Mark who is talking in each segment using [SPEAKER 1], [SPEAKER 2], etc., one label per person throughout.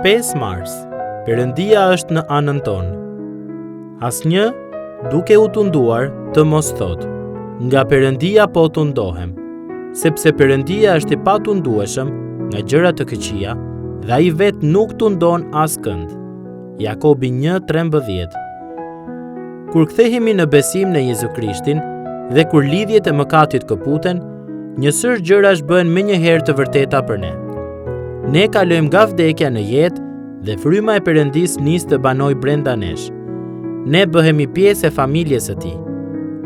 [SPEAKER 1] 5 mars, Perëndia është në anën tonë. Asnjë, duke u tunduar, të mos thotë, nga Perëndia po tundohem, sepse Perëndia është i patundueshëm nga gjërat të këqija dhe ai vetë nuk tundon askënd. Jakobi 1:13. Kur kthehemi në besim në Jezu Krishtin dhe kur lidhjet e mëkatit këputen, një sër gjërash bëhen menjëherë të vërteta për ne. Ne kalojmë nga vdekja në jetë dhe fryma e Perëndis nis të banoj brenda nesh. Ne bëhemi pjesë e familjes së Tij.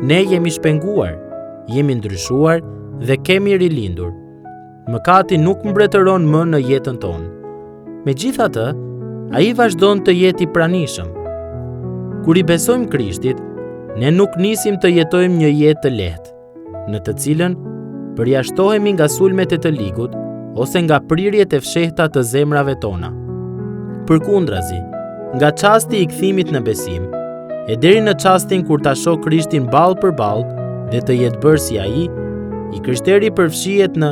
[SPEAKER 1] Ne jemi shpenguar, jemi ndryshuar dhe kemi rilindur. Mëkati nuk mbretëron më në jetën tonë. Megjithatë, ai vazhdon të jetë i pranishëm. Kur i besojmë Krishtit, ne nuk nisim të jetojmë një jetë të lehtë, në të cilën përjashtohemi nga sulmet e të ligut ose nga prirjet e fshehta të zemrave tona. Përkundrazi, nga çasti i kthimit në besim, e deri në çastin kur ta shoh Krishtin ballë për ballë dhe të jetë bërë si ai, i krishteri përfshihet në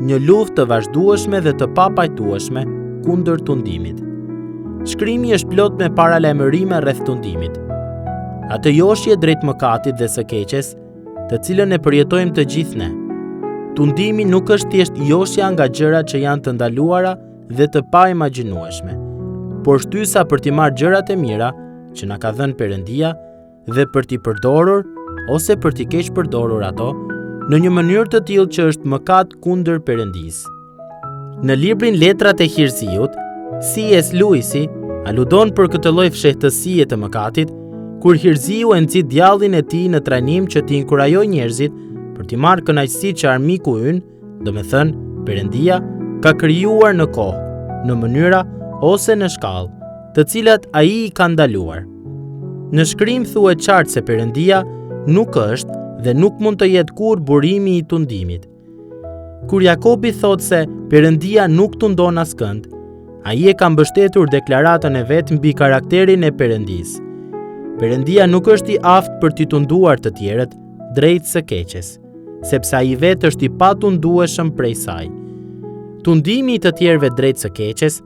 [SPEAKER 1] një luftë të vazhdueshme dhe të papajtueshme kundër tundimit. Shkrimi është plot me paralajmërime rreth tundimit. Atë joshje drejt mëkatit dhe së keqes, të cilën e përjetojmë të gjithë ne. Tundimi nuk është thjesht joshja nga gjërat që janë të ndaluara dhe të paimagjinueshme, por shtysa për t'i marrë gjërat e mira që na ka dhënë Perëndia dhe për t'i përdorur ose për t'i keq përdorur ato në një mënyrë të tillë që është mëkat kundër Perëndisë. Në librin Letrat e Hirziut, C.S. Lewisi aludon për këtë lloj fshehtësie të mëkatit, kur Hirziu e nxit djallin e tij në trajnim që t'i inkurajojë njerëzit për t'i marrë kënaqësi që armiku ynë, domethënë Perëndia, ka krijuar në kohë, në mënyra ose në shkallë, të cilat ai i ka ndaluar. Në shkrim thuhet qartë se Perëndia nuk është dhe nuk mund të jetë kurrë burimi i tundimit. Kur Jakobi thotë se Perëndia nuk tundon askënd, ai e ka mbështetur deklaratën e vet mbi karakterin e Perëndisë. Perëndia nuk është i aftë për t'i tunduar të tjerët drejt së keqes, sepse ai vetë është i patundueshëm prej saj. Tundimi i të tjerëve drejt së keqes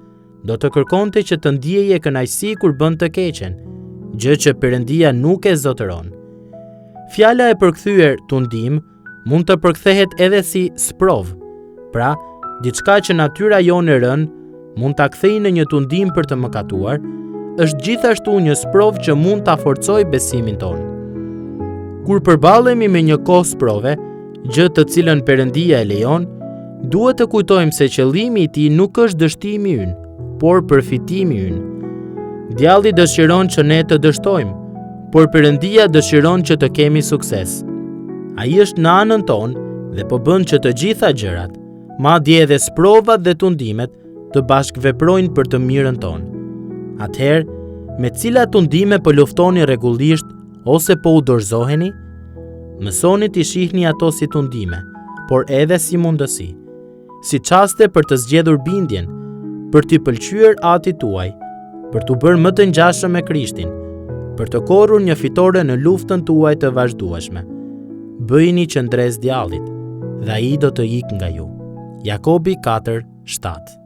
[SPEAKER 1] do të kërkonte që të ndjeje kënaqësi kur bën të keqen, gjë që Perëndia nuk e zotëron. Fjala e përkthyer tundim mund të përkthehet edhe si sprov, pra diçka që natyra jonë e rënë mund ta kthejë në një tundim për të mëkatuar, është gjithashtu një sprov që mund ta forcojë besimin tonë. Kur përballemi me një kohë sprove, gjë të cilën Perëndia e lejon, duhet të kujtojmë se qëllimi i tij nuk është dështimi ynë, por përfitimi ynë. Djalli dëshiron që ne të dështojmë, por Perëndia dëshiron që të kemi sukses. Ai është në anën tonë dhe po bën që të gjitha gjërat, madje edhe sprovat dhe tundimet, të bashkëveprojnë për të mirën tonë. Atëherë, me cilat tundime po luftoni rregullisht ose po u dorëzoheni? Mësoni t'i shihni ato si tundime, por edhe si mundësi, si çaste për të zgjedhur bindjen, për t'i pëlqyer atit tuaj, për t'u bërë më të ngjashëm me Krishtin, për të korrur një fitore në luftën tuaj të vazhdueshme. Bëjini qëndres djallit, dhe ai do të ikë nga ju. Jakobi 4:7.